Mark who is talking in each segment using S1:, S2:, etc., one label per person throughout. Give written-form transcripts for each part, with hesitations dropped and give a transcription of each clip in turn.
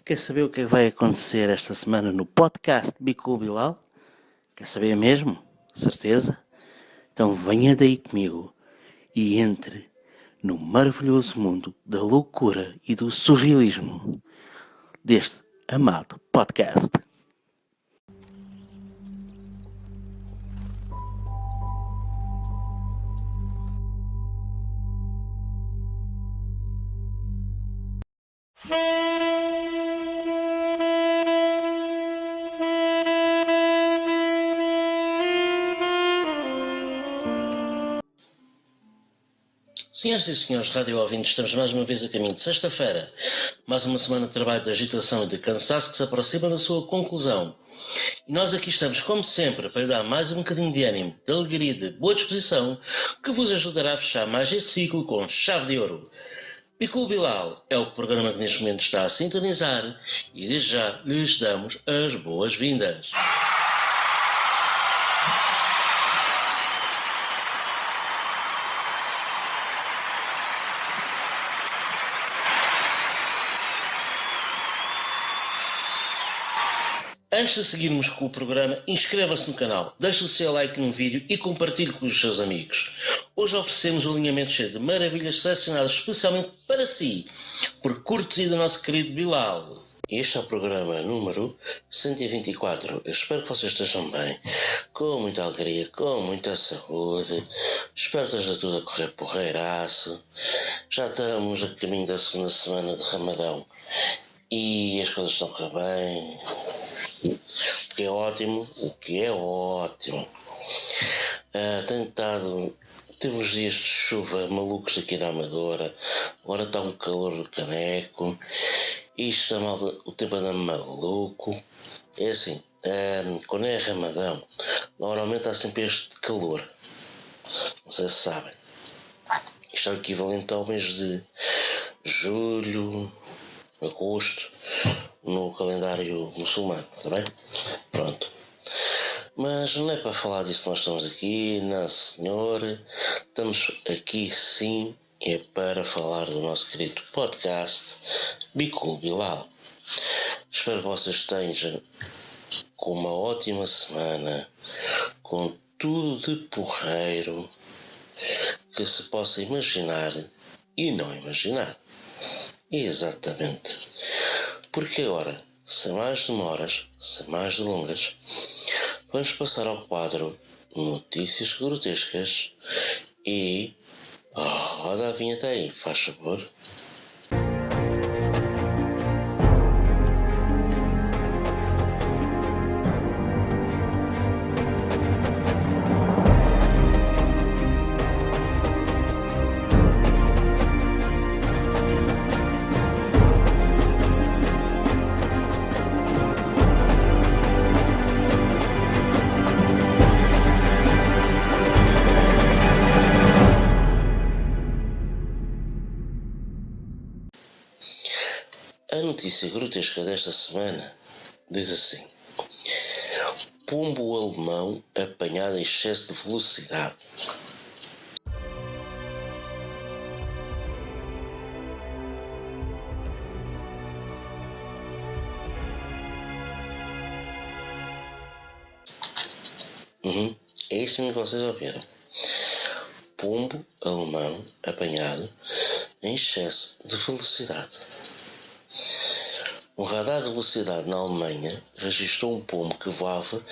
S1: Quer saber o que vai acontecer esta semana no podcast Bico Bilal? Quer saber mesmo? Certeza? Então venha daí comigo e entre no maravilhoso mundo da loucura e do surrealismo deste amado podcast.
S2: Senhoras e senhores rádio ouvintes, estamos mais uma vez a caminho de sexta-feira. Mais uma semana de trabalho, de agitação e de cansaço que se aproxima da sua conclusão. E nós aqui estamos, como sempre, para lhe dar mais um bocadinho de ânimo, de alegria e de boa disposição, que vos ajudará a fechar mais esse ciclo com chave de ouro. Bico Bilal é o programa que neste momento está a sintonizar e desde já lhes damos as boas-vindas. Antes de seguirmos com o programa, inscreva-se no canal, deixe o seu like no vídeo e compartilhe com os seus amigos. Hoje oferecemos um alinhamento cheio de maravilhas selecionadas especialmente para si, por cortesia do nosso querido Bilal. Este é o programa número 124. Eu espero que vocês estejam bem, com muita alegria, com muita saúde. Espero que esteja tudo a correr porreiraço. Já estamos a caminho da segunda semana de Ramadão e as coisas estão a correr bem. O que é ótimo. Teve uns dias de chuva malucos aqui na Amadora, agora está um calor do caneco, isto é o tempo anda maluco. É assim, quando é Ramadão, normalmente há sempre este calor, não sei se sabem. Isto é o equivalente ao mês de julho, agosto, no calendário muçulmano, está bem? Pronto. Mas não é para falar disso nós estamos aqui, não senhor. Estamos aqui sim, é para falar do nosso querido podcast Bico Bilal. Espero que vocês estejam com uma ótima semana, com tudo de porreiro que se possa imaginar e não imaginar. Exatamente. Porque agora, sem mais demoras, sem mais delongas, vamos passar ao quadro Notícias Grotescas e... roda a vinheta aí, faz favor. A notícia grotesca desta semana diz assim: pombo alemão apanhado em excesso de velocidade. É isso mesmo que vocês ouviram. Pombo alemão apanhado em excesso de velocidade. Um radar de velocidade na Alemanha registrou um pombo que voava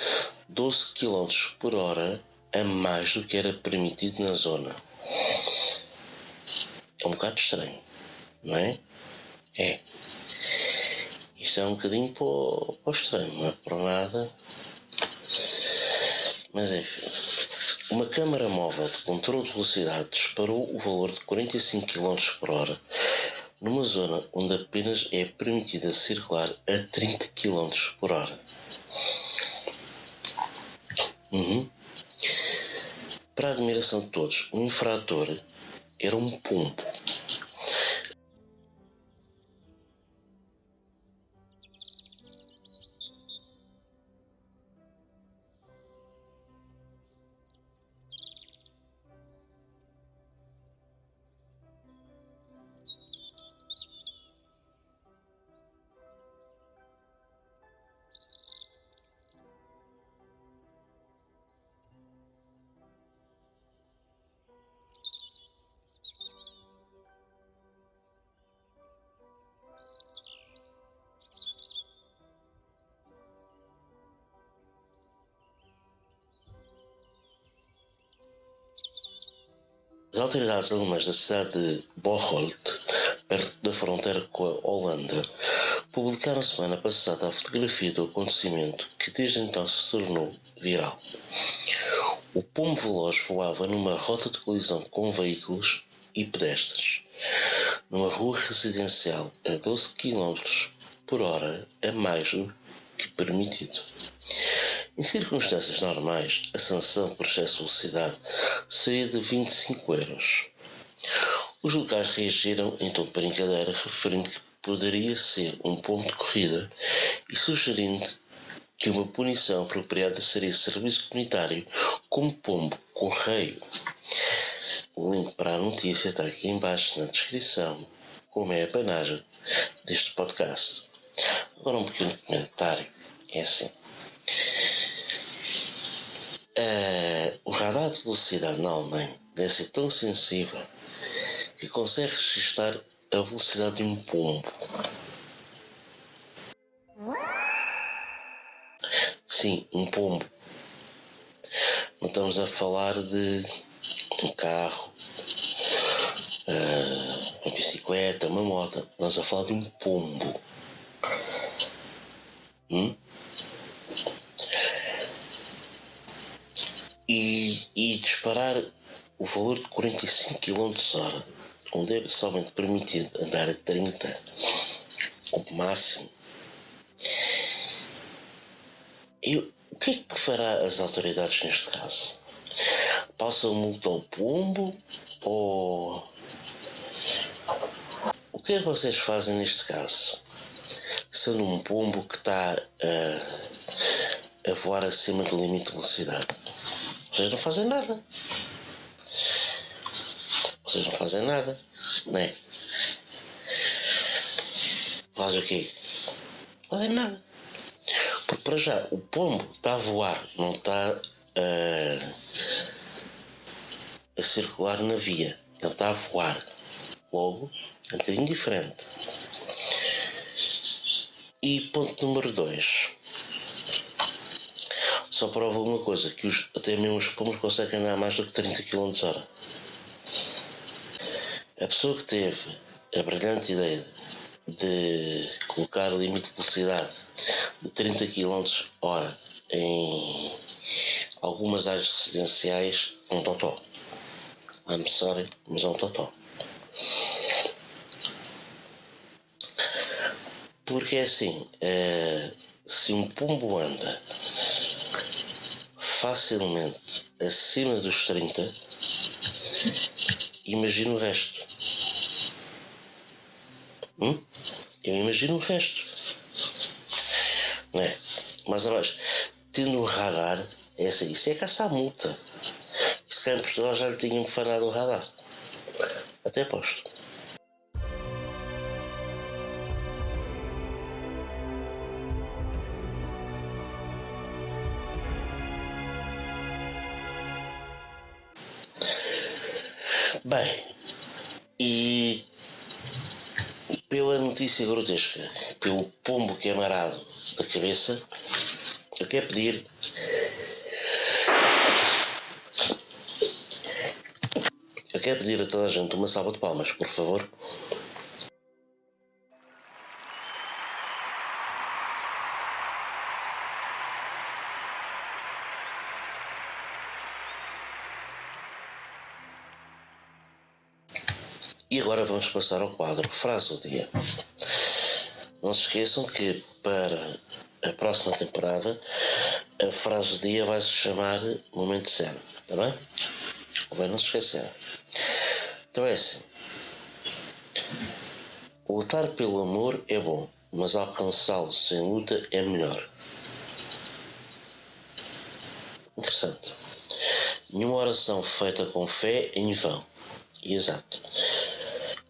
S2: 12 km por hora a mais do que era permitido na zona. É um bocado estranho, não é? É. Isto é um bocadinho para o estranho, não é para nada. Mas enfim. Uma câmara móvel de controle de velocidade disparou o valor de 45 km por hora numa zona onde apenas é permitida circular a 30 km por hora. Para a admiração de todos, o infrator era um pombo. autoridades alemãs da cidade de Bocholt, perto da fronteira com a Holanda, publicaram semana passada a fotografia do acontecimento que desde então se tornou viral. O pombo veloz voava numa rota de colisão com veículos e pedestres, numa rua residencial a 12 km por hora, a mais do que permitido. Em circunstâncias normais, a sanção por excesso de velocidade seria de 25 euros. Os locais reagiram em tom de brincadeira, referindo que poderia ser um pombo de corrida e sugerindo que uma punição apropriada seria serviço comunitário como pombo correio. O link para a notícia está aqui embaixo na descrição, como é a panagem deste podcast. Agora um pequeno comentário. É assim. O radar de velocidade na Alemanha deve ser tão sensível que consegue registrar a velocidade de um pombo. Sim, um pombo. Não estamos a falar de um carro, uma bicicleta, uma moto. Estamos a falar de um pombo. E disparar o valor de 45 km/h, onde é somente permitido andar a 30 como máximo. O que é que fará as autoridades neste caso? Passam multa ao pombo ou... O que é que vocês fazem neste caso? Sendo um pombo que está a voar acima do limite de velocidade. Vocês não fazem nada. Não é? Fazem o quê? Fazem nada. Porque para já, o pombo está a voar, não está a circular na via. Ele está a voar. Logo, é um bocadinho diferente. E ponto número 2. Só prova uma coisa, que até mesmo os pombos conseguem andar mais do que 30 km/h. A pessoa que teve a brilhante ideia de colocar o limite de velocidade de 30 km/h em algumas áreas residenciais é um totó. I'm sorry, mas é um totó. Porque é assim, se um pombo anda facilmente acima dos 30, imagina o resto. Eu imagino o resto. Não é? Mas abaixo, tendo o radar, é assim, isso é caçar multa. Se cá em Portugal já lhe tinham falado o radar. Até aposto. Bem, e pela notícia grotesca, pelo pombo que é marado da cabeça, eu quero pedir a toda a gente uma salva de palmas, por favor. E agora vamos passar ao quadro Frase do Dia. Não se esqueçam que para a próxima temporada a frase do dia vai se chamar Momento Zen, está bem? Ou bem, não se esquecer. Então é assim. Lutar pelo amor é bom, mas alcançá-lo sem luta é melhor. Interessante. Nenhuma oração feita com fé é em vão. Exato.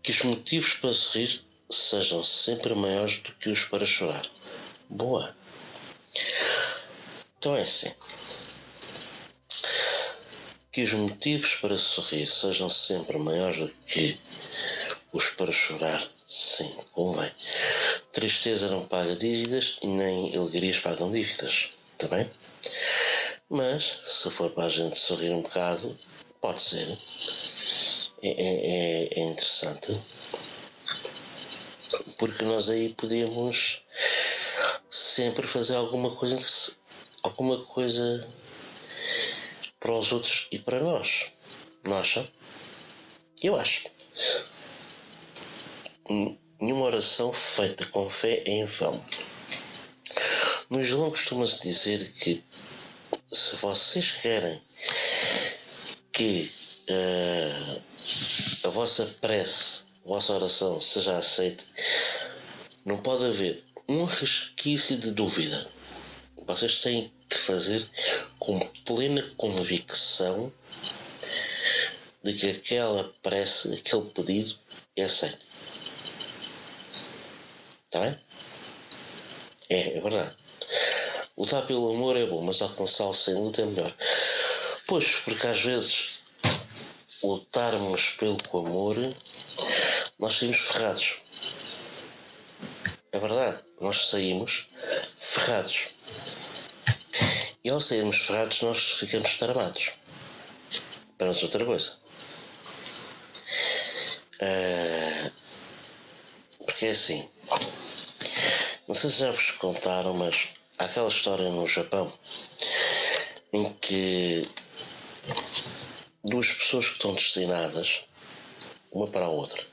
S2: Que os motivos para sorrir sejam sempre maiores do que os para chorar. Boa. Então é assim. Que os motivos para sorrir sejam sempre maiores do que os para chorar. Sim, convém. Tristeza não paga dívidas, nem alegrias pagam dívidas. Está bem? Mas, se for para a gente sorrir um bocado, pode ser. é interessante, porque nós aí podemos sempre fazer alguma coisa para os outros e para nós. Não acha? Eu acho. Nenhuma oração feita com fé é em vão. No Islão costuma-se dizer que se vocês querem que a vossa prece, a vossa oração seja aceita, não pode haver um resquício de dúvida. Vocês têm que fazer com plena convicção de que aquela prece, aquele pedido é aceito. Está bem? É verdade. Lutar pelo amor é bom, mas alcançá-lo sem luta é melhor. Pois, porque às vezes lutarmos pelo amor, nós saímos ferrados. É verdade, nós saímos ferrados. E ao sairmos ferrados, nós ficamos tramados. Para nós outra coisa. Porque é assim. Não sei se já vos contaram, mas há aquela história no Japão em que duas pessoas que estão destinadas uma para a outra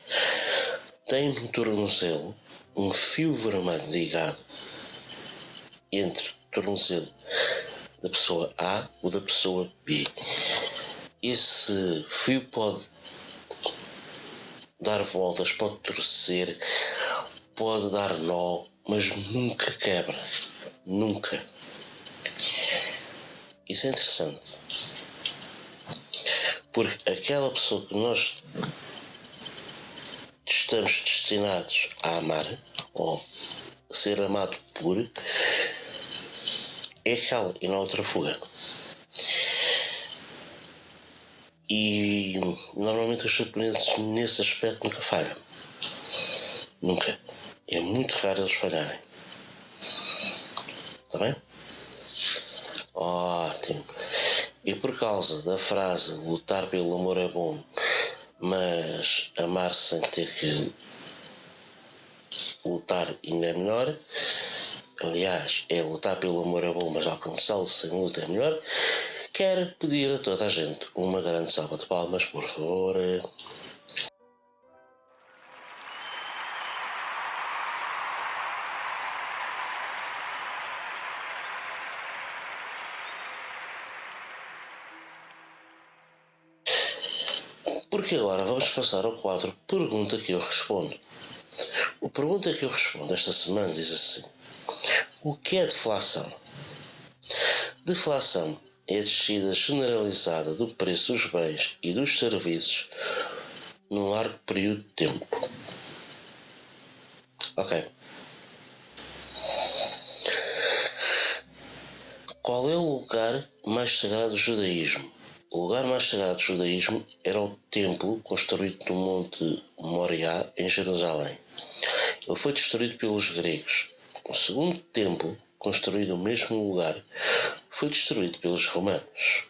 S2: têm no tornozelo um fio vermelho ligado entre o tornozelo da pessoa A ou da pessoa B. Esse fio pode dar voltas, pode torcer, pode dar nó, mas nunca quebra. Nunca. Isso é interessante. Porque aquela pessoa que nós estamos destinados a amar, ou a ser amado por, é aquela e não há outra fuga. E normalmente os japoneses nesse aspecto nunca falham. Nunca. É muito raro eles falharem. Está bem? Ótimo. E por causa da frase lutar pelo amor é bom, mas amar sem ter que lutar ainda é melhor. Aliás, é lutar pelo amor é bom, mas alcançá-lo sem luta é melhor. Quero pedir a toda a gente uma grande salva de palmas, por favor. Porque agora vamos passar ao quadro Pergunta que eu respondo. O Pergunta que eu respondo esta semana diz assim: o que é deflação? Deflação é a descida generalizada do preço dos bens e dos serviços num largo período de tempo. Ok. Qual é o lugar mais sagrado do judaísmo? O lugar mais sagrado do judaísmo era o templo construído no Monte Moriá, em Jerusalém. Ele foi destruído pelos gregos. O segundo templo, construído no mesmo lugar, foi destruído pelos romanos.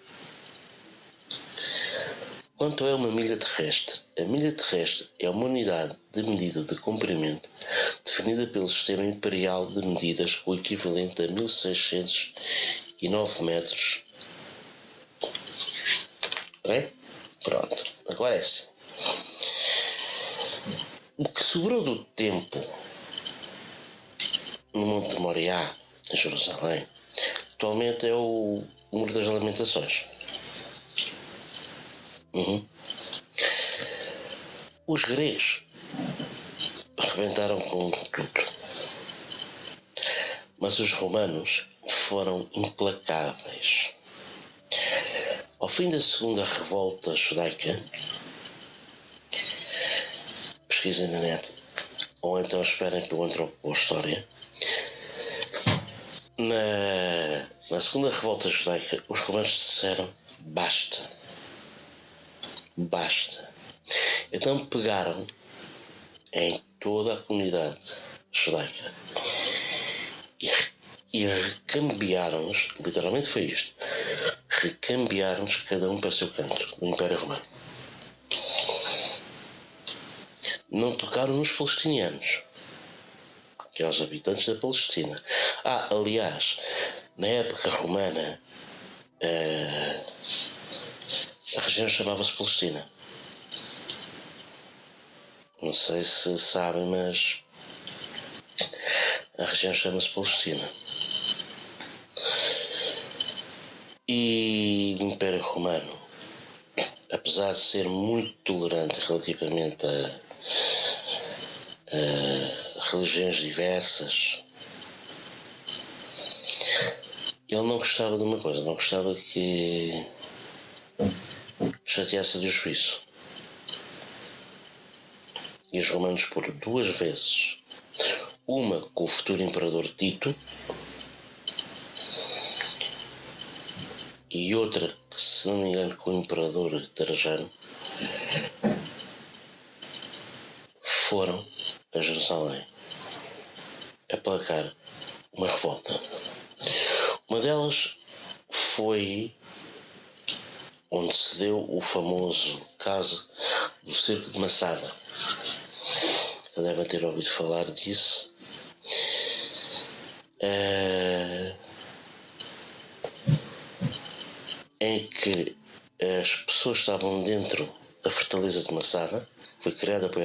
S2: Quanto é uma milha terrestre? A milha terrestre é uma unidade de medida de comprimento definida pelo Sistema Imperial de Medidas, o equivalente a 1609 metros. Ok? Pronto. Agora é assim. O que sobrou do templo no Monte Moriá, em Jerusalém, atualmente é o Muro das Lamentações. Os gregos arrebentaram com tudo, mas os romanos foram implacáveis. Ao fim da segunda revolta judaica, pesquisem na net, ou então esperem que eu entre com a história. Na segunda revolta judaica, os romanos disseram basta. Basta. Então pegaram em toda a comunidade judaica e recambiaram-nos, literalmente foi isto, recambiaram-nos cada um para o seu canto, no Império Romano. não tocaram nos palestinianos, que são os habitantes da Palestina. Aliás, na época romana, a região chamava-se Palestina. Não sei se sabem, mas a região chama-se Palestina. E o Império Romano, apesar de ser muito tolerante relativamente a religiões diversas, ele não gostava de uma coisa, não gostava que chateasse do juízo. E os romanos, por 2 vezes, uma com o futuro imperador Tito e outra, se não me engano, com o imperador Trajano, foram a Jerusalém aplacar uma revolta. Uma delas foi onde se deu o famoso caso do cerco de Massada. Já devem ter ouvido falar disso. Em que as pessoas estavam dentro da fortaleza de Massada, foi criada por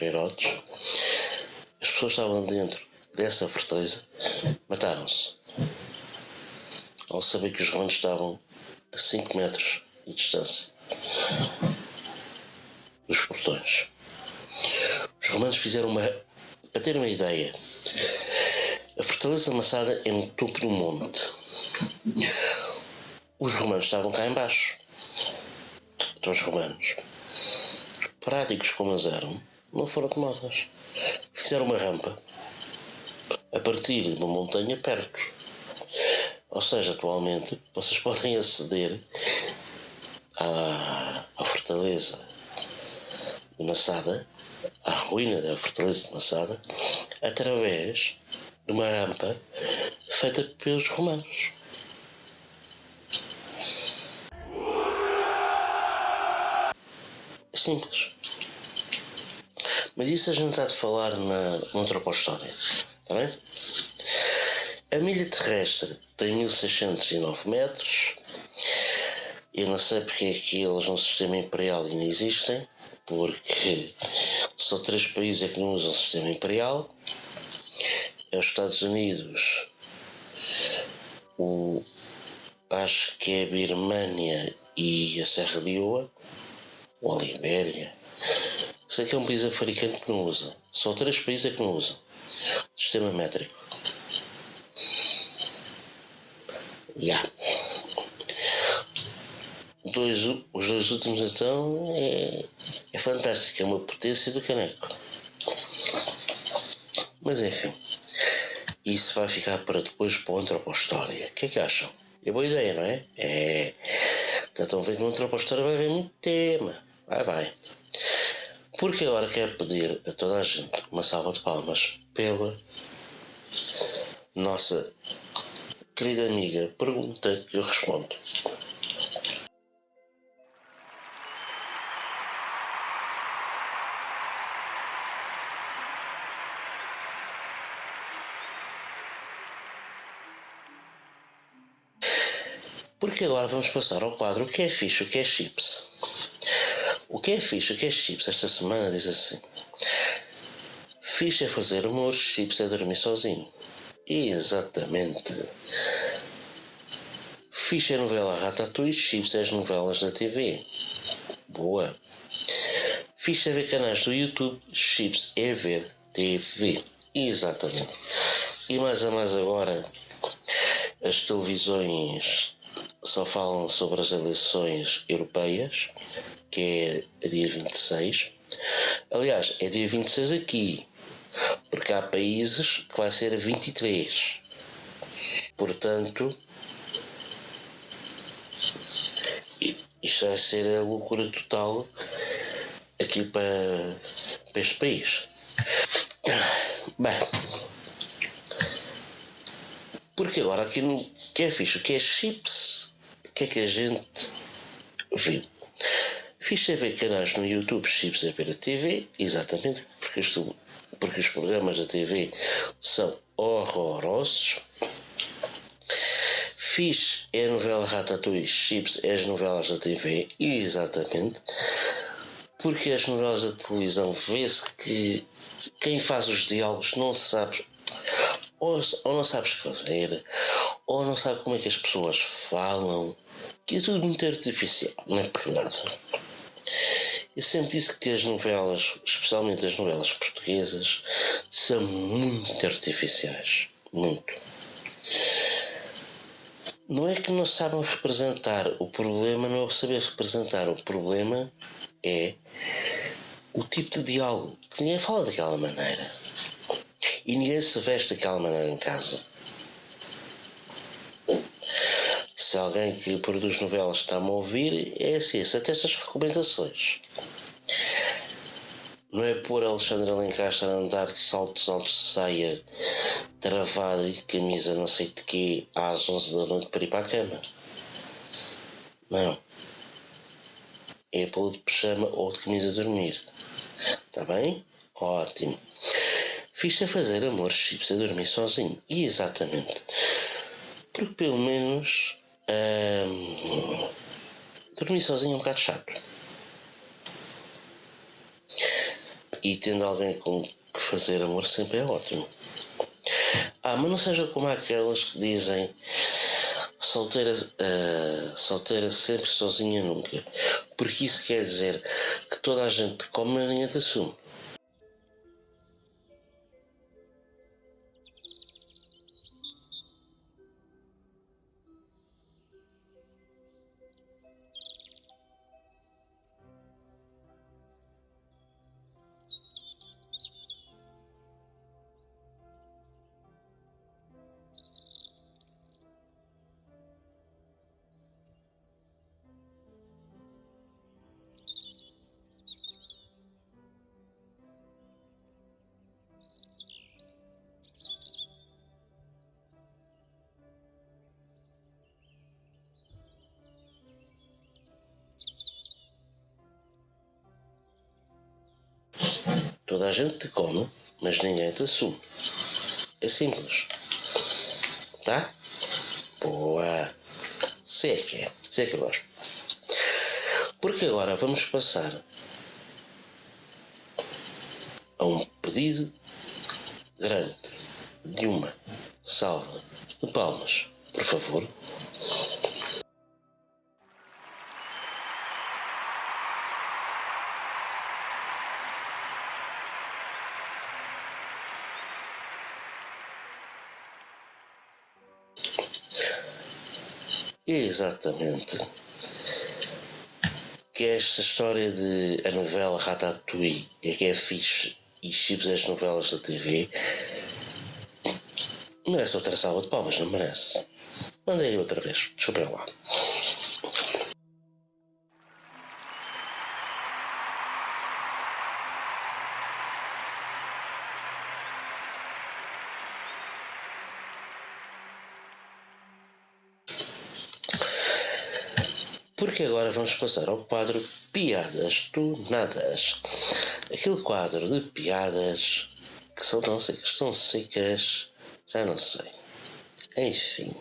S2: Herodes. As pessoas estavam dentro dessa fortaleza, mataram-se. Ao saber que os romanos estavam a 5 metros de distância dos portões. Os romanos fizeram para ter uma ideia, a fortaleza de Massada é no topo do monte. Os romanos estavam cá embaixo. Então os romanos, práticos como eles eram, não foram tomados. Fizeram uma rampa a partir de uma montanha perto. Ou seja, atualmente vocês podem aceder à fortaleza de Massada, à ruína da fortaleza de Massada, através de uma rampa feita pelos romanos. É simples. Mas isso a gente está a falar na antropostória, está bem? A milha terrestre tem 1609 metros. Eu não sei porque é que eles no sistema imperial ainda existem, porque só 3 países é que não usam o sistema imperial. É os Estados Unidos, acho que é a Birmânia e a Serra Leoa, ou a Libéria. Sei que é um país africano que não usa. Só 3 países é que não usam sistema métrico. Os 2 últimos então é fantástico, é uma potência do caneco. Mas enfim, isso vai ficar para depois para a antropostória. O que é que acham? É boa ideia, não é? Estão a ver que na antropostória vai haver muito tema. Vai. Porque agora quero pedir a toda a gente uma salva de palmas pela nossa querida amiga pergunta que eu respondo. Porque agora vamos passar ao quadro O que é fixe, o que é chips. O que é fixe, o que é chips esta semana diz assim: fixe é fazer amor, chips é dormir sozinho. Exatamente. Fixe é novela Ratatouille, chips é as novelas da TV. Boa. Fixe é ver canais do YouTube, chips é ver TV. Exatamente. E mais a mais agora, as televisões só falam sobre as eleições europeias, que é dia 26. Aliás, é dia 26 aqui, porque há países que vai ser 23. Portanto, isto vai ser a loucura total aqui para este país. Bem, porque agora aqui no que é fixe, o que é chips, o que é que a gente viu? Fiz TV canais no YouTube, Chips a ver a TV, exatamente, porque os programas da TV são horrorosos. Fiz a novela Ratatouille, Chips as novelas da TV, exatamente, porque as novelas da televisão vê-se que quem faz os diálogos não sabe, ou não sabe escrever, ou não sabe como é que as pessoas falam, que é tudo muito artificial, não é por nada. Eu sempre disse que as novelas, especialmente as novelas portuguesas, são muito artificiais. Muito. Não é que não sabem representar o problema, não é o saber representar. O problema é o tipo de diálogo. Que ninguém fala daquela maneira. E ninguém se veste daquela maneira em casa. Se alguém que produz novelas está-me a ouvir, é assim, até estas recomendações. Não é pôr Alexandre Alencastre a andar de saltos altos de saia travada e camisa não sei de quê às 11 da noite para ir para a cama. Não. É pôr de pijama ou de camisa de dormir. Está bem? Ótimo. Fiz-te a fazer amor, chips, a dormir sozinho. E exatamente. Porque pelo menos dormir sozinho é um bocado chato. E tendo alguém com que fazer amor sempre é ótimo. Mas não seja como aquelas que dizem solteira sempre, sozinha nunca. Porque isso quer dizer que toda a gente come, mas ninguém te assume. Toda a gente te come, mas ninguém te assume. É simples. Tá? Boa. Sei que é. Sei que eu gosto. Porque agora vamos passar a um pedido grande de uma salva de palmas, por favor. Exatamente. Que é esta história de a novela Ratatouille, que é fixe, e chips as novelas da TV. Merece outra salva de palmas, não merece? Mandei outra vez, desculpem lá. Porque agora vamos passar ao quadro Piadas Tunadas. Aquele quadro de piadas que são tão secas, já não sei. Enfim.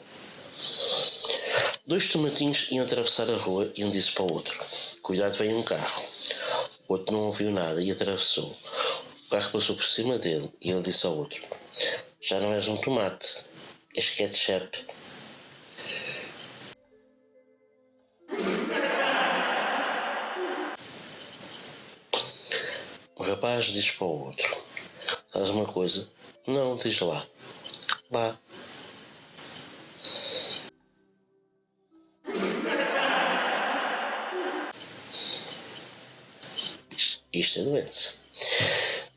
S2: Dois tomatinhos iam atravessar a rua e um disse para o outro: cuidado, vem um carro. O outro não ouviu nada e atravessou. O carro passou por cima dele e ele disse ao outro: já não és um tomate, és ketchup. O rapaz diz para o outro: faz uma coisa? Não, diz lá. Vá. Isto é doença.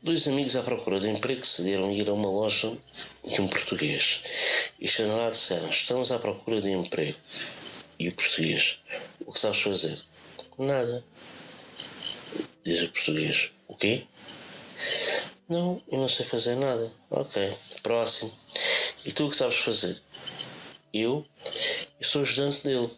S2: Dois amigos à procura de emprego decidiram ir a uma loja de um português. E chegando lá disseram: estamos à procura de emprego. E o português: o que sabes fazer? Nada. Diz o português: o quê? Não, eu não sei fazer nada. Ok, próximo. E tu o que sabes fazer? Eu sou ajudante dele.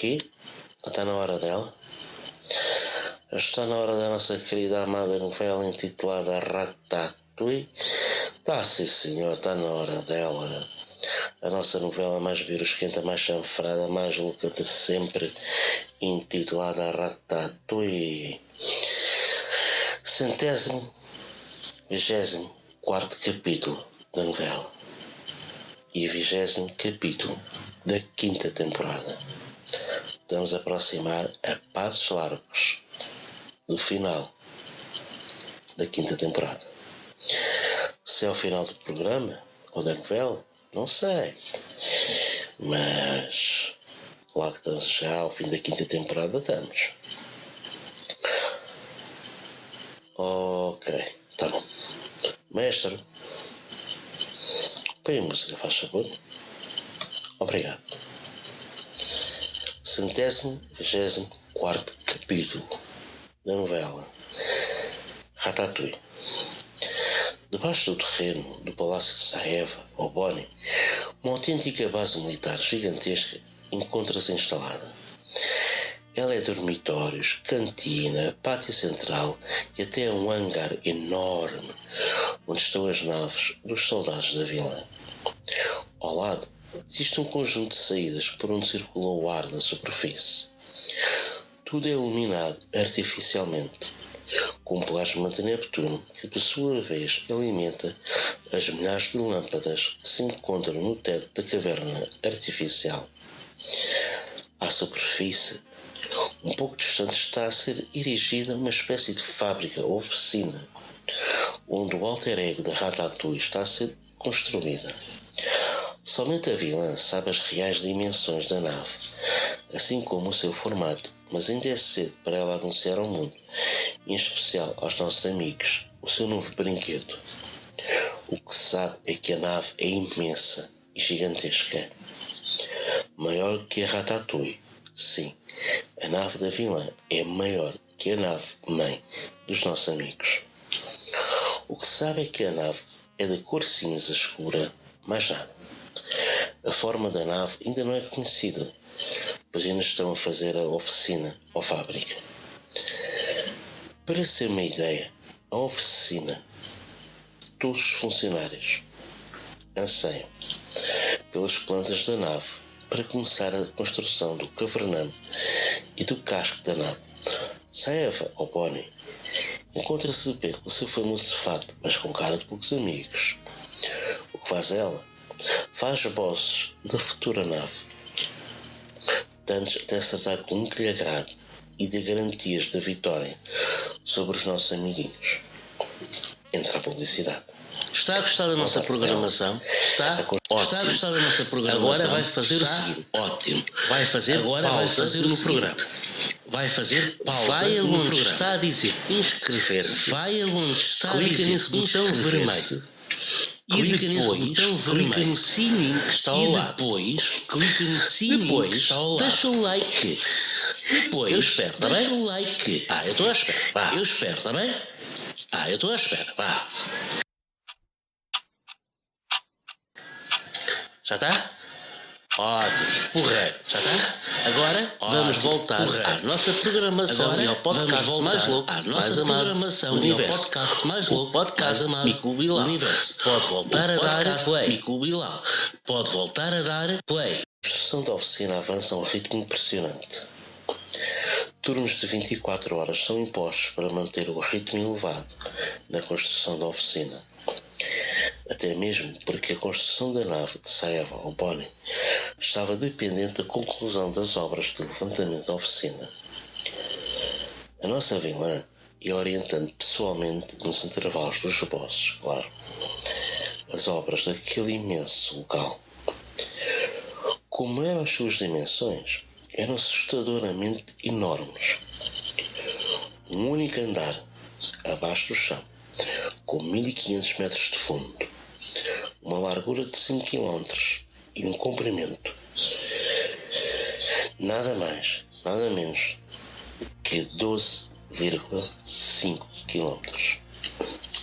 S2: quê? Está na hora dela? Está na hora da nossa querida amada novela intitulada Ratatouille? Está sim senhor, está na hora dela. A nossa novela mais virusquenta, mais chanfrada, mais louca de sempre, intitulada Ratatouille. 124º capítulo da novela e 20º capítulo da 5ª temporada. Estamos a aproximar a passos largos do final da 5ª temporada. Se é o final do programa ou da novela, não sei. Mas lá que estamos já ao fim da 5ª temporada, estamos. Ok, tá bom. Mestre, põe a música, faz favor. Obrigado. 124º capítulo da novela Ratatouille. Debaixo do terreno do Palácio de Saeva, ou Bonnie, uma autêntica base militar gigantesca encontra-se instalada. Ela é dormitórios, cantina, pátio central e até um hangar enorme onde estão as naves dos soldados da vila. Ao lado existe um conjunto de saídas por onde circula o ar da superfície. Tudo é iluminado artificialmente, com um plasma de Neptuno que, por sua vez, alimenta as milhares de lâmpadas que se encontram no teto da caverna artificial. À superfície, um pouco distante, está a ser erigida uma espécie de fábrica ou oficina, onde o alter ego da Ratatouille está a ser construída. Somente a vilã sabe as reais dimensões da nave, assim como o seu formato, mas ainda é cedo para ela anunciar ao mundo, em especial aos nossos amigos, o seu novo brinquedo. O que se sabe é que a nave é imensa e gigantesca. Maior que a Ratatouille. Sim, a nave da vilã é maior que a nave mãe dos nossos amigos. O que se sabe é que a nave é de cor cinza escura, mais nada. A forma da nave ainda não é conhecida, pois ainda estão a fazer a oficina ou fábrica. Para ser uma ideia, a oficina, todos os funcionários anseiam pelas plantas da nave para começar a construção do cavername e do casco da nave. Saeva, ou Bonnie, encontra-se de pé com o seu famoso fato, mas com cara de poucos amigos. O que faz ela? Faz esboços da futura nave, tantos até acertar com um que lhe agrade e de garantias da vitória sobre os nossos amiguinhos. Entra a publicidade.
S1: Está a gostar da nossa programação? Está a gostar da nossa programação? Agora vai fazer o seguinte. Ótimo. Vai fazer agora pausa vai fazer no programa. Vai fazer pausa vai no programa. Está a dizer inscrever-se. Vai aonde está clica a dizer nesse botão vermelho. E depois clica no sininho que está ao lado. Depois clica no sininho que está ao lado. Deixa o like. Depois eu espero, tá bem? Deixa o like. Eu estou à espera. Vá. Eu espero, tá bem? Eu estou à espera. Vá. Já está? Ótimo, porreiro. Já está? Agora vamos voltar à nossa programação e ao podcast mais louco, mais amado do universo. Podcast mais louco, podcast amado, Mico Bilal. Universo. Pode voltar a dar play. Mico Bilal. Pode voltar a dar play.
S2: A construção da oficina avança a um ritmo impressionante. Turnos de 24 horas são impostos para manter o ritmo elevado na construção da oficina. Até mesmo porque a construção da nave de Saeva, ou Bonnie, estava dependente da conclusão das obras de levantamento da oficina. A nossa vilã ia orientando pessoalmente, nos intervalos dos esboços, claro, as obras daquele imenso local. Como eram as suas dimensões, eram assustadoramente enormes. Um único andar, abaixo do chão, com 1500 metros de fundo, uma largura de 5 km e um comprimento nada mais, nada menos que 12,5 km.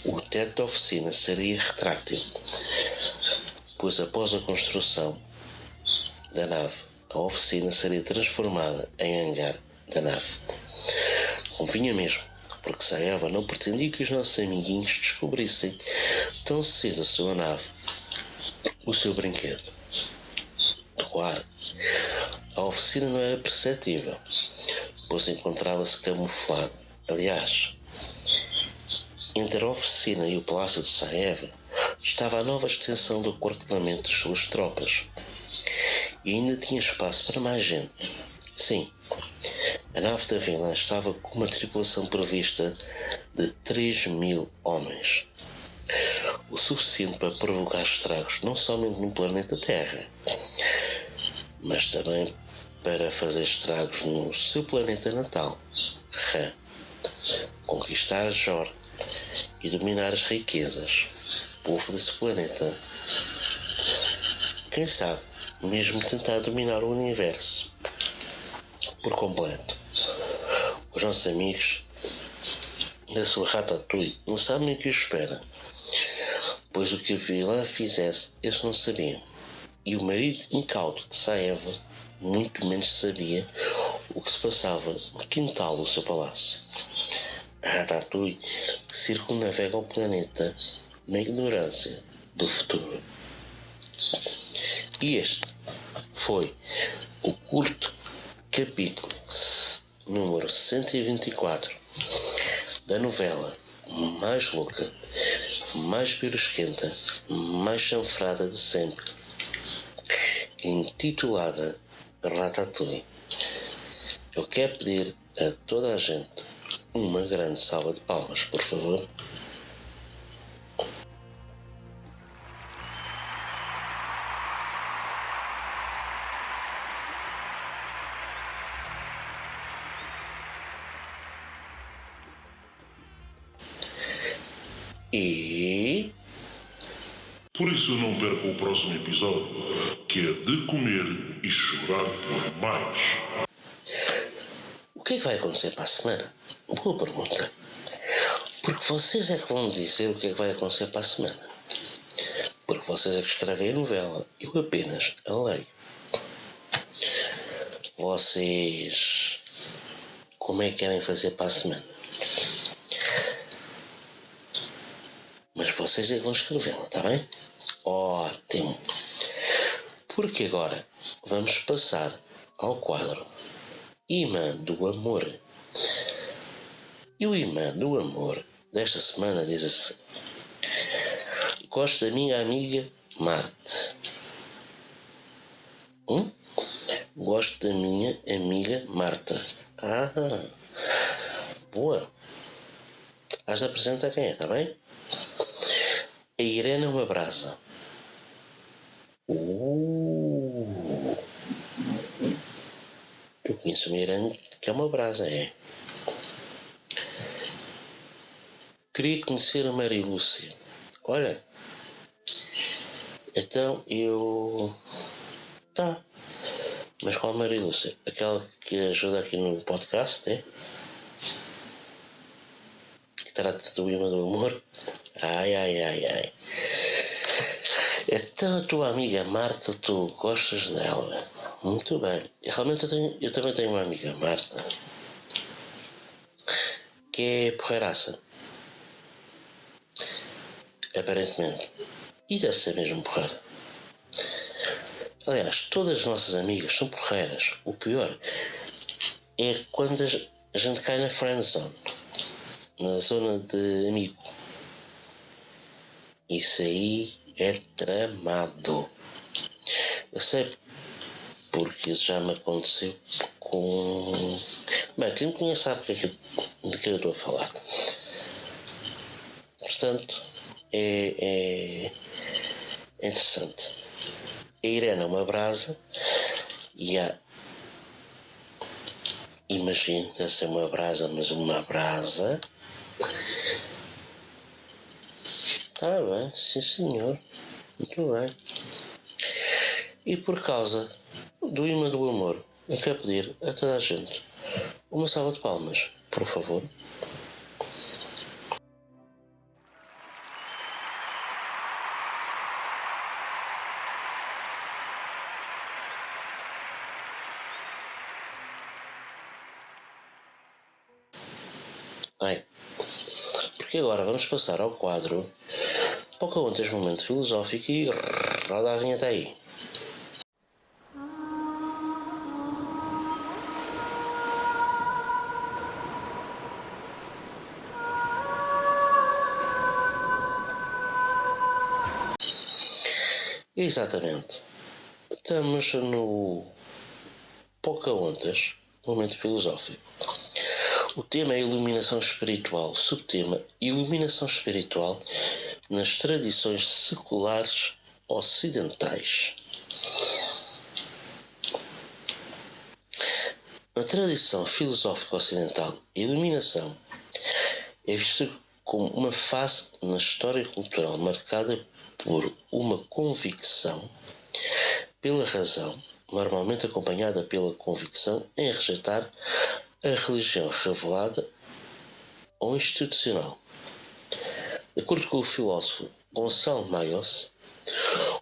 S2: O teto da oficina seria retrátil, pois após a construção da nave a oficina seria transformada em hangar da nave. Convinha mesmo, porque Saeva não pretendia que os nossos amiguinhos descobrissem tão cedo a sua nave, o seu brinquedo. Claro, a oficina não era perceptível, pois encontrava-se camuflada. Aliás, entre a oficina e o palácio de Saeva estava a nova extensão do quartelamento das suas tropas. E ainda tinha espaço para mais gente. Sim, a nave da vilã estava com uma tripulação prevista de 3.000 homens. O suficiente para provocar estragos não somente no planeta Terra, mas também para fazer estragos no seu planeta natal, Ra, conquistar Jor e dominar as riquezas, povo desse planeta. Quem sabe, mesmo tentar dominar o universo por completo. Os nossos amigos da sua Ratatouille não sabem o que os espera, pois o que a vilã fizesse eles não sabiam. E o marido incauto de Saeva muito menos sabia o que se passava no quintal do seu palácio. A Ratatouille circunnavega o planeta na ignorância do futuro. E este foi o curto capítulo número 124 da novela mais louca, mais pirosquenta, mais chanfrada de sempre, intitulada Ratatouille. Eu quero pedir a toda a gente uma grande salva de palmas, por favor. E...
S3: Por isso não perca o próximo episódio, que é de comer e chorar por mais.
S2: o que é que vai acontecer para a semana? Boa pergunta. Porque vocês é que vão dizer o que é que vai acontecer para a semana. Porque vocês é que escrevem a novela. Eu apenas a leio. Vocês... como é que querem fazer para a semana? Mas vocês é que vão escrevê-la, está bem? Ótimo! Porque agora vamos passar ao quadro Imã do Amor. E o imã do amor desta semana diz assim: gosto da minha amiga Marte. Gosto da minha amiga Marta. Ah, boa. Has de apresentar quem é, está bem? A Irene é uma brasa. Eu conheço uma Irene que é uma brasa, é. Queria conhecer a Maria Lúcia. Olha, então eu... Tá. Mas qual Maria Lúcia? Aquela que ajuda aqui no podcast, é? Que trata do imã do amor? Ai. Então a tua amiga Marta, tu gostas dela? Muito bem. Realmente eu também tenho uma amiga, Marta, que é porreiraça. Aparentemente. E deve ser mesmo porreira. Aliás, todas as nossas amigas são porreiras. O pior é quando a gente cai na friendzone, na zona de amigo. Isso aí é tramado. Eu sei porque isso já me aconteceu com... Bem, quem me conhece sabe de que eu estou a falar. Portanto, é interessante. A Irene é uma brasa e há... Imagina, deve ser uma brasa, mas uma brasa... Tá bem, sim senhor. Muito bem. E por causa do imã do amor, eu quero pedir a toda a gente uma salva de palmas, por favor. Bem, porque agora vamos passar ao quadro Pocahontas Momento Filosófico e roda a vinheta aí. Exatamente. Estamos no Pocahontas Momento Filosófico. O tema é iluminação espiritual. Subtema: iluminação espiritual nas tradições seculares ocidentais. Na tradição filosófica ocidental, a iluminação é vista como uma fase na história cultural marcada por uma convicção pela razão, normalmente acompanhada pela convicção em rejeitar a religião revelada ou institucional. De acordo com o filósofo Gonçalo Mayos,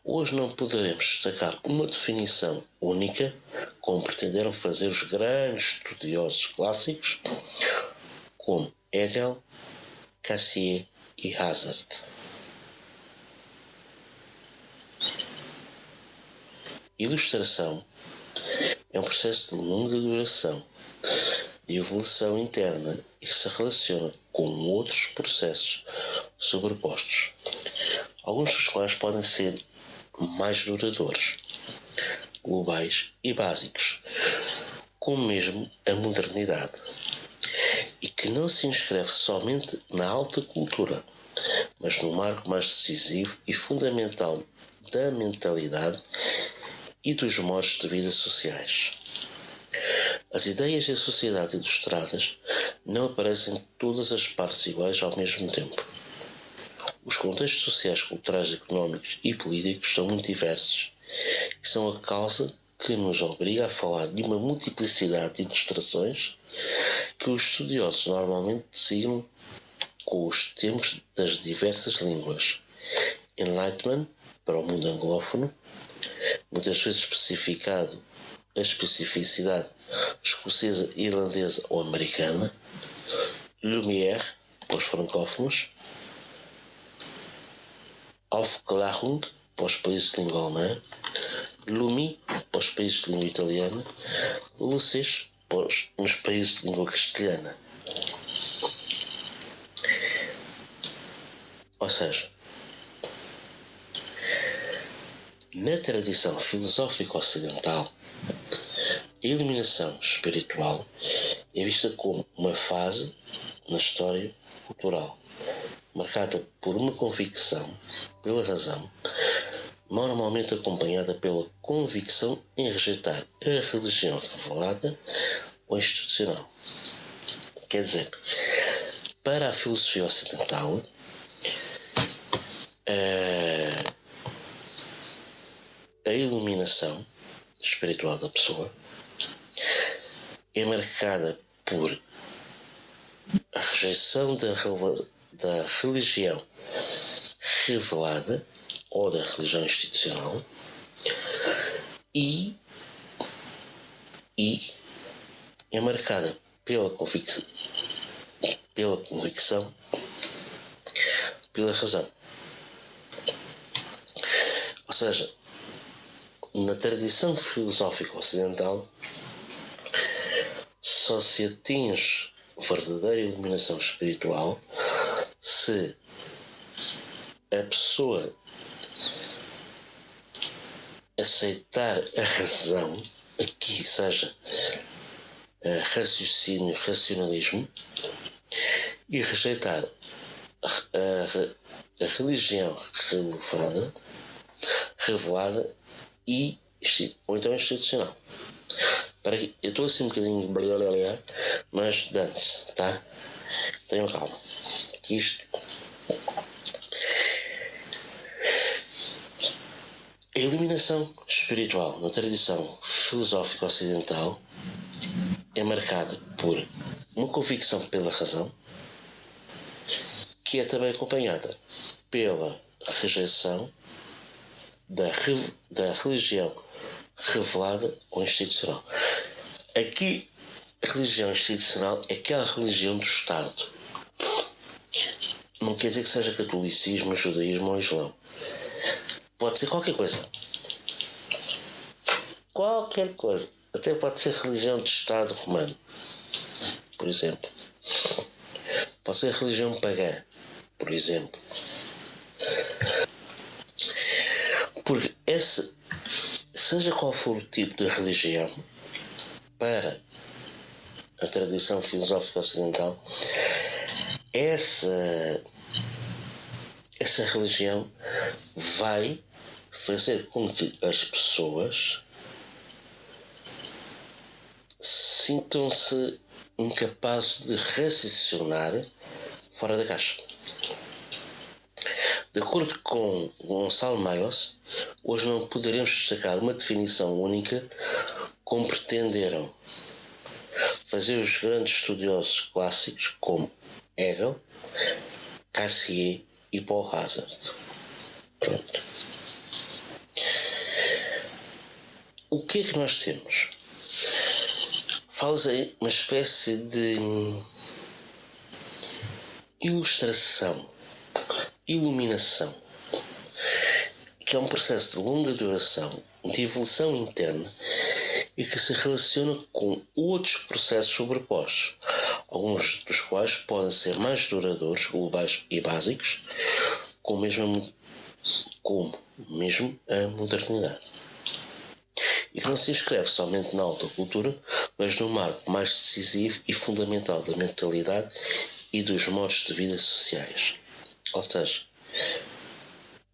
S2: hoje não poderemos destacar uma definição única, como pretenderam fazer os grandes estudiosos clássicos, como Hegel, Cassier e Hazard. Ilustração é um processo de longa duração, de evolução interna e que se relaciona com outros processos sobrepostos, alguns dos quais podem ser mais duradouros, globais e básicos, como mesmo a modernidade, e que não se inscreve somente na alta cultura, mas no marco mais decisivo e fundamental da mentalidade e dos modos de vida sociais. As ideias e a sociedade ilustradas não aparecem em todas as partes iguais ao mesmo tempo. Os contextos sociais, culturais, económicos e políticos são muito diversos e são a causa que nos obriga a falar de uma multiplicidade de ilustrações que os estudiosos normalmente designam com os termos das diversas línguas. Enlightenment, para o mundo anglófono, muitas vezes especificado a especificidade escocesa, irlandesa ou americana. Lumière, para os francófonos. Aufklärung, para os países de língua alemã. Lumi, para os países de língua italiana. Lucis, nos países de língua castelhana. Ou seja, na tradição filosófica ocidental, a iluminação espiritual é vista como uma fase na história cultural, marcada por uma convicção pela razão, normalmente acompanhada pela convicção em rejeitar a religião revelada ou institucional. Quer dizer, para a filosofia ocidental, a iluminação espiritual da pessoa é marcada por a rejeição da religião revelada ou da religião institucional e é marcada pela convicção, pela razão. Ou seja, na tradição filosófica ocidental, só se atinge verdadeira iluminação espiritual se a pessoa aceitar a razão, aqui seja raciocínio, racionalismo, e rejeitar a religião revelada ou então institucional. Espera aí, eu estou assim um bocadinho blá, mas dane-se, tá? Tenham calma. Que isto... A iluminação espiritual na tradição filosófica ocidental é marcada por uma convicção pela razão, que é também acompanhada pela rejeição da religião revelada ou institucional. Aqui, a religião institucional é aquela religião do Estado, não quer dizer que seja catolicismo, judaísmo ou islão. Pode ser qualquer coisa. Qualquer coisa. Até pode ser religião de Estado romano, por exemplo. Pode ser religião pagã, por exemplo. Porque seja qual for o tipo de religião, para a tradição filosófica ocidental, essa religião vai fazer com que as pessoas sintam-se incapazes de raciocinar fora da caixa. De acordo com Gonçalo Maios, hoje não poderemos destacar uma definição única como pretenderam fazer os grandes estudiosos clássicos como Hegel, Cassier e Paul Hazard. Pronto. O que é que nós temos? Fala-se aí uma espécie de ilustração, iluminação, que é um processo de longa duração, de evolução interna e que se relaciona com outros processos sobrepostos, alguns dos quais podem ser mais duradouros, globais e básicos, como mesmo a modernidade. E que não se inscreve somente na alta cultura, mas no marco mais decisivo e fundamental da mentalidade e dos modos de vida sociais. Ou seja,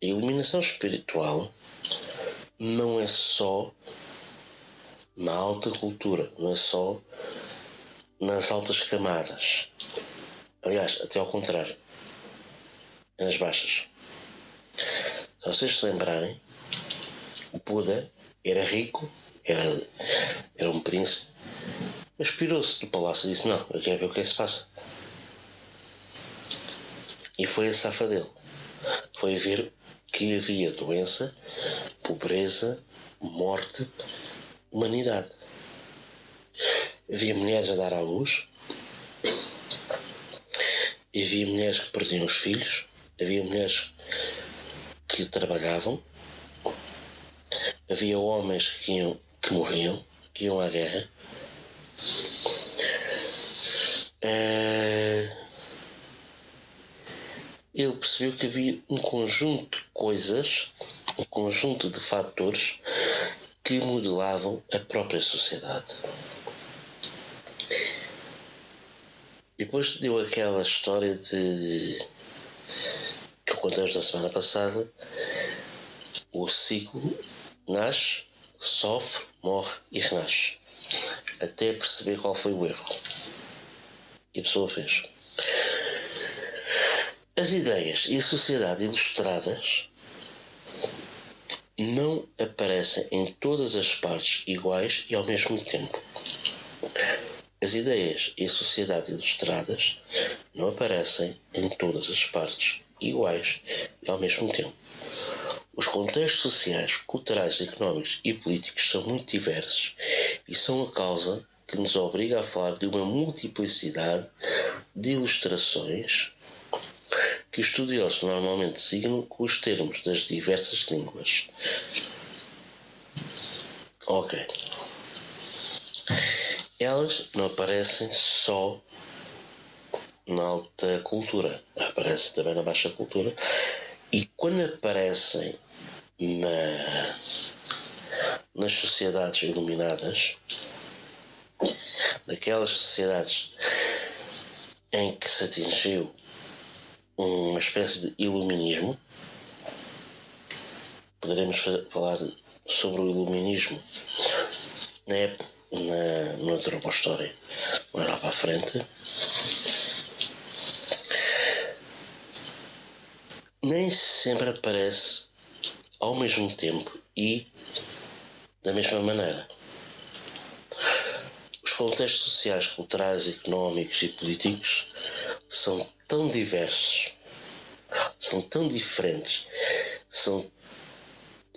S2: a iluminação espiritual não é só na alta cultura, não é só nas altas camadas. Aliás, até ao contrário, é nas baixas. Se vocês se lembrarem, o Buda era rico, era um príncipe, mas pirou-se do palácio e disse: não, eu quero ver o que é que se passa. E foi a safa dele. Foi ver que havia doença, pobreza, morte, humanidade. Havia mulheres a dar à luz, havia mulheres que perdiam os filhos, havia mulheres que trabalhavam, havia homens que morriam, que iam à guerra. Ele percebeu que havia um conjunto de coisas, um conjunto de fatores que modelavam a própria sociedade. E depois deu aquela história que eu contei-vos na semana passada: o ciclo nasce, sofre, morre e renasce, até perceber qual foi o erro. E a pessoa fez. As ideias e a sociedade ilustradas não aparecem em todas as partes iguais e ao mesmo tempo. As ideias e a sociedade ilustradas não aparecem em todas as partes iguais e ao mesmo tempo. Os contextos sociais, culturais, económicos e políticos são muito diversos e são a causa que nos obriga a falar de uma multiplicidade de ilustrações que os estudiosos normalmente designam com os termos das diversas línguas. Ok. Elas não aparecem só na alta cultura, aparecem também na baixa cultura, e quando aparecem nas sociedades iluminadas, naquelas sociedades em que se atingiu uma espécie de iluminismo, poderemos falar sobre o iluminismo noutra história, mais lá para a frente. Nem sempre aparece ao mesmo tempo e da mesma maneira. Os contextos sociais, culturais, económicos e políticos são tão diversos, são tão diferentes,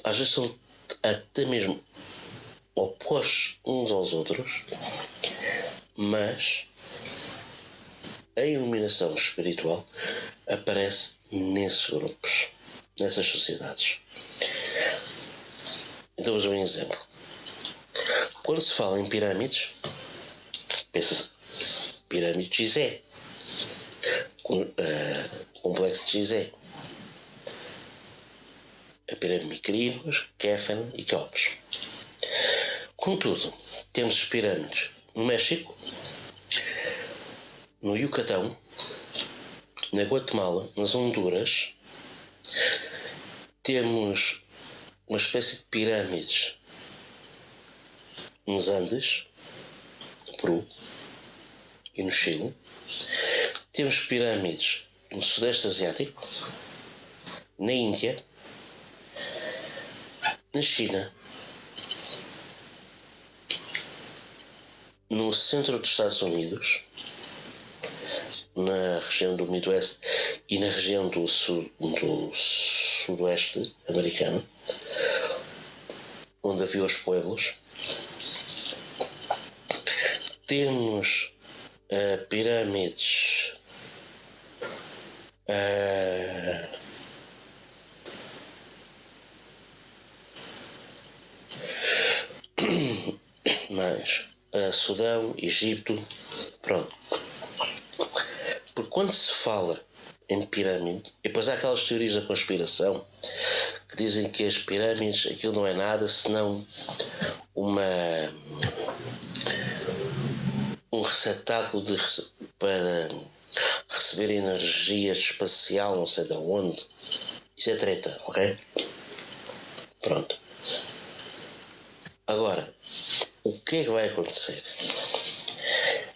S2: às vezes são até mesmo opostos uns aos outros, mas a iluminação espiritual aparece nesses grupos, nessas sociedades. Então vamos ver um exemplo. Quando se fala em pirâmides, pensa-se pirâmide de Gizé, complexo de Gizé, a pirâmide de Micerinos, Kéfano e Quéops. Contudo, temos as pirâmides no México, no Yucatão, na Guatemala, nas Honduras. Temos uma espécie de pirâmides nos Andes, no Peru e no Chile. Temos pirâmides no Sudeste Asiático, na Índia, na China, no centro dos Estados Unidos, na região do Midwest e na região do Sudoeste americano, onde havia os pueblos. Temos pirâmides mais Sudão, Egito, pronto. Porque quando se fala em pirâmide, e depois há aquelas teorias da conspiração que dizem que as pirâmides, aquilo não é nada senão um receptáculo para receber energia espacial, não sei de onde. Isso é treta, ok? Pronto. Agora, o que é que vai acontecer?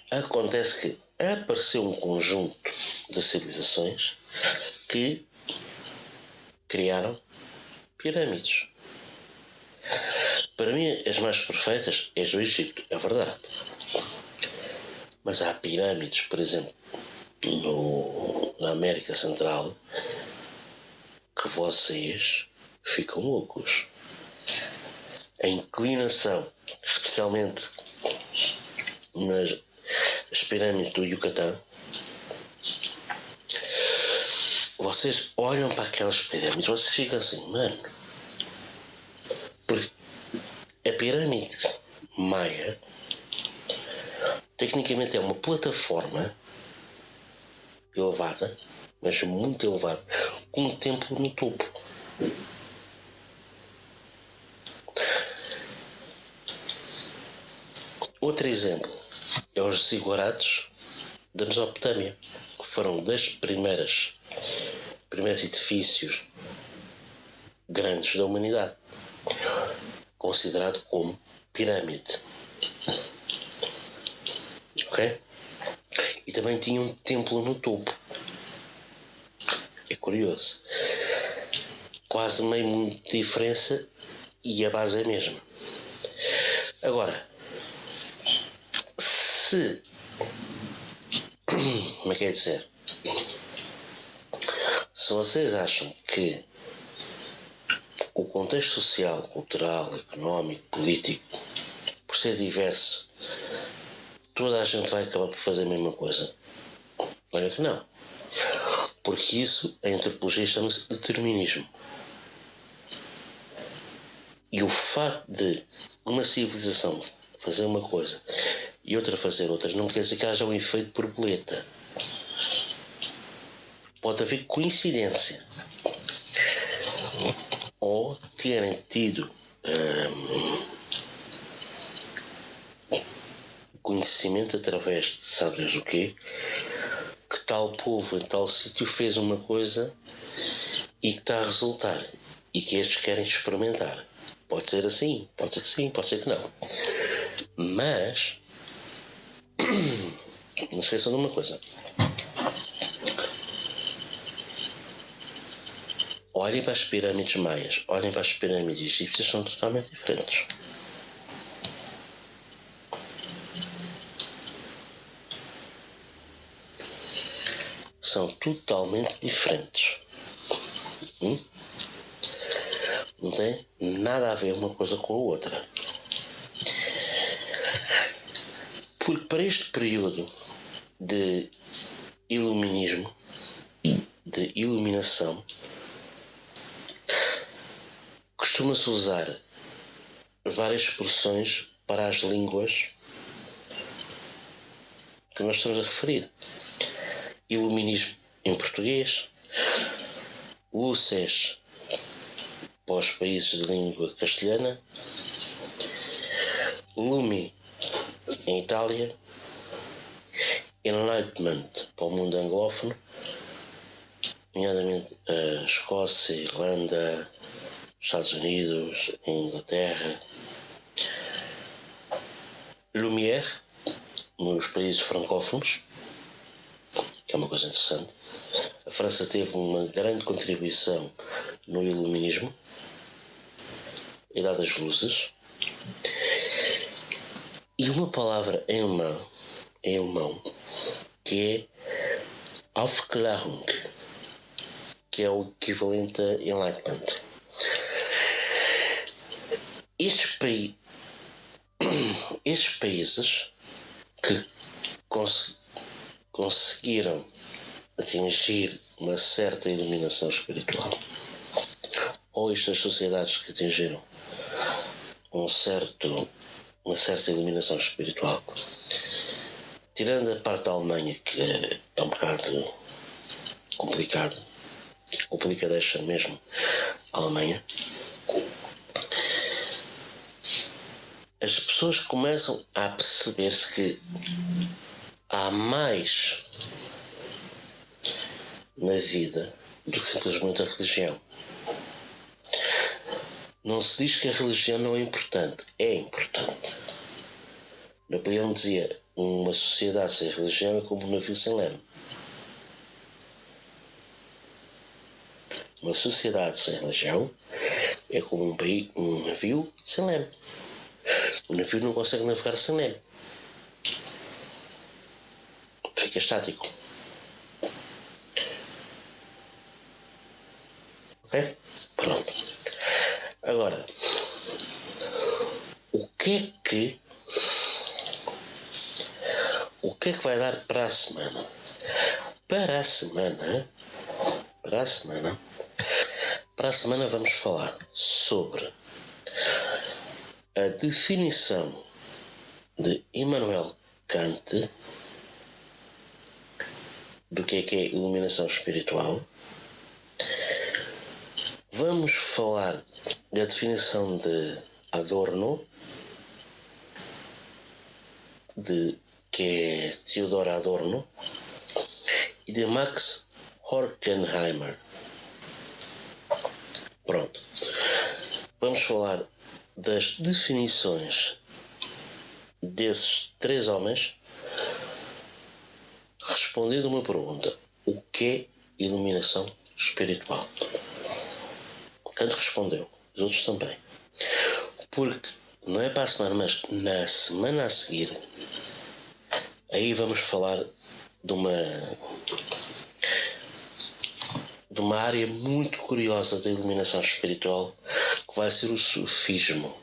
S2: Acontece que apareceu um conjunto de civilizações que criaram pirâmides. Para mim, as mais perfeitas é as do Egito, é verdade. Mas há pirâmides, por exemplo, na América Central, que vocês ficam loucos. A inclinação, especialmente nas pirâmides do Yucatán, vocês olham para aquelas pirâmides, vocês ficam assim, mano, porque a pirâmide maia tecnicamente é uma plataforma elevada, mas muito elevada, com um templo no topo. Outro exemplo é os zigurates da Mesopotâmia, que foram das primeiros edifícios grandes da humanidade, considerado como pirâmide. Ok? E também tinha um templo no topo. É curioso. Quase meio mundo de diferença e a base é a mesma. Agora, como é que é dizer? Se vocês acham que o contexto social, cultural, económico, político, por ser diverso, toda a gente vai acabar por fazer a mesma coisa, olha que não. Porque isso, a antropologia chama-se determinismo. E o facto de uma civilização fazer uma coisa e outra fazer outra não quer dizer que haja um efeito borboleta. Pode haver coincidência. Ou terem tido conhecimento através de sabes o quê, que tal povo em tal sítio fez uma coisa e que está a resultar e que estes querem experimentar. Pode ser assim, pode ser que sim, pode ser que não. Mas não esqueçam de uma coisa. Olhem para as pirâmides maias, olhem para as pirâmides egípcias, são totalmente diferentes. São totalmente diferentes. Não tem nada a ver uma coisa com a outra. Porque para este período de iluminismo, de iluminação, costuma-se usar várias expressões para as línguas que nós estamos a referir. Iluminismo em português, luces para os países de língua castelhana, Lumi em Itália, Enlightenment para o mundo anglófono, nomeadamente a Escócia, Irlanda, Estados Unidos, Inglaterra, Lumière nos países francófonos, que é uma coisa interessante. A França teve uma grande contribuição no iluminismo, a Idade das Luzes, e uma palavra em alemão que é Aufklärung, que é o equivalente a Enlightenment. Estes países que conseguiram atingir uma certa iluminação espiritual, ou estas sociedades que atingiram uma certa iluminação espiritual, tirando a parte da Alemanha, que é um bocado complicadeixa mesmo, a Alemanha, as pessoas começam a perceber-se que há mais na vida do que simplesmente a religião. Não se diz que a religião não é importante. É importante. Napoleão dizia: uma sociedade sem religião é como um navio sem leme. Uma sociedade sem religião é como um navio sem leme. O navio não consegue navegar sem leme. Fica estático. Ok? Pronto. Agora, o que é que vai dar para a semana? Para a semana vamos falar sobre a definição de Immanuel Kant do que é iluminação espiritual. Vamos falar da definição de Adorno, que é Theodor Adorno, e de Max Horkheimer. Pronto. Vamos falar das definições desses três homens, respondendo uma pergunta: o que é iluminação espiritual? Kant respondeu, os outros também. Porque não é para a semana, mas na semana a seguir, aí vamos falar de uma área muito curiosa da iluminação espiritual, que vai ser o sufismo.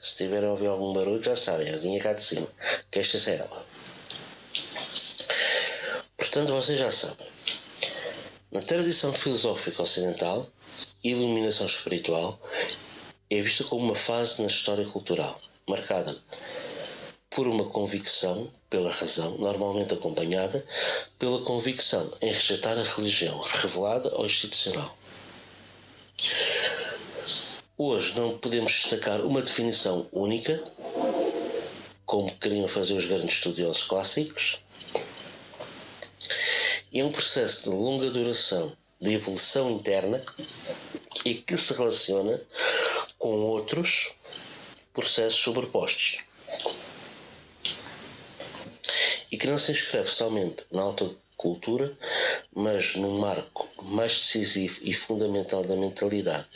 S2: Se tiverem a ouvir algum barulho, já sabem, a vizinha cá de cima, que esta é ela. Portanto, vocês já sabem. Na tradição filosófica ocidental, a iluminação espiritual é vista como uma fase na história cultural, marcada por uma convicção pela razão, normalmente acompanhada pela convicção em rejeitar a religião revelada ou institucional. Hoje não podemos destacar uma definição única, como queriam fazer os grandes estudiosos clássicos. É um processo de longa duração de evolução interna e que se relaciona com outros processos sobrepostos e que não se inscreve somente na alta cultura, mas num marco mais decisivo e fundamental da mentalidade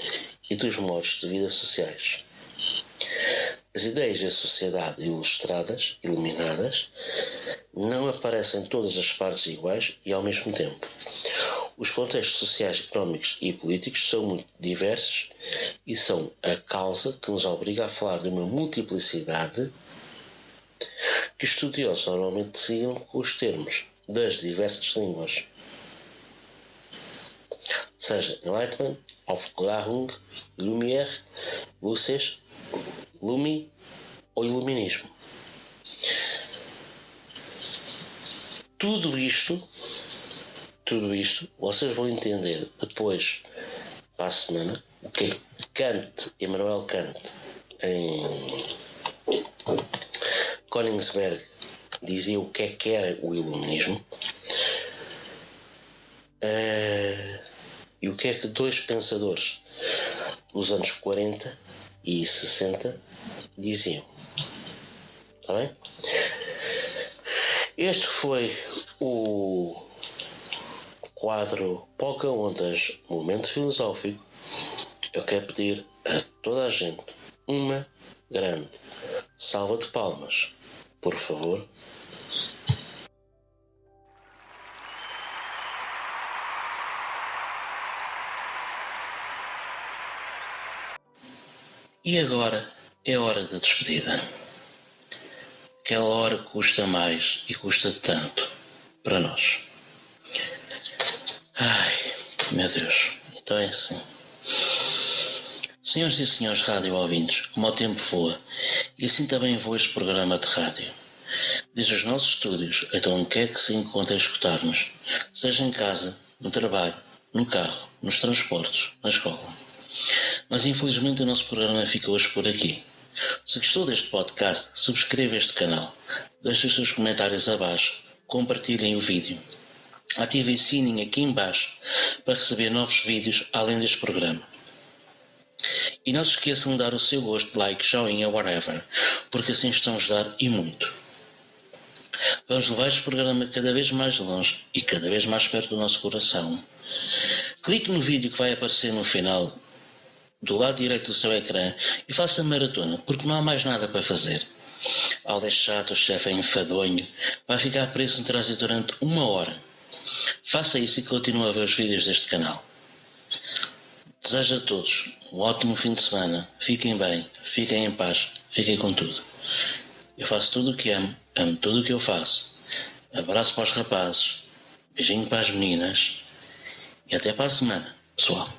S2: e dos modos de vida sociais. As ideias da sociedade iluminadas, não aparecem em todas as partes iguais e ao mesmo tempo. Os contextos sociais, económicos e políticos são muito diversos e são a causa que nos obriga a falar de uma multiplicidade que estudiosos normalmente designam com os termos das diversas línguas, seja Enlightenment, Aufklärung, Lumière, Lucis, Lumi ou Iluminismo. Tudo isto, vocês vão entender depois, para a semana, o que Kant, Immanuel Kant, em Königsberg, dizia o que era o Iluminismo, e o que é que dois pensadores dos anos 40 e 60 diziam. Está bem? Este foi o quadro Pocahontas Momento Filosófico. Eu quero pedir a toda a gente uma grande salva de palmas, por favor. E agora é hora da despedida. Aquela hora que custa mais e custa tanto para nós. Ai, meu Deus, então é assim. Senhoras e senhores rádio ouvintes, como o tempo voa, e assim também voa este programa de rádio. Desde os nossos estúdios, até onde quer que se encontre a escutar-nos, seja em casa, no trabalho, no carro, nos transportes, na escola. Mas infelizmente o nosso programa fica hoje por aqui. Se gostou deste podcast, subscreva este canal, deixe os seus comentários abaixo, compartilhem o vídeo, ativem o sininho aqui em baixo para receber novos vídeos além deste programa. E não se esqueçam de dar o seu gosto, like, joinha, whatever, porque assim estão a ajudar e muito. Vamos levar este programa cada vez mais longe e cada vez mais perto do nosso coração. Clique no vídeo que vai aparecer no final do lado direito do seu ecrã e faça maratona, porque não há mais nada para fazer. Aldo é chato, o chefe é enfadonho, vai ficar preso no trânsito durante 1 hora. Faça isso e continue a ver os vídeos deste canal. Desejo a todos um ótimo fim de semana. Fiquem bem, fiquem em paz, fiquem com tudo. Eu faço tudo o que amo tudo o que eu faço. Abraço para os rapazes, beijinho para as meninas e até para a semana, pessoal.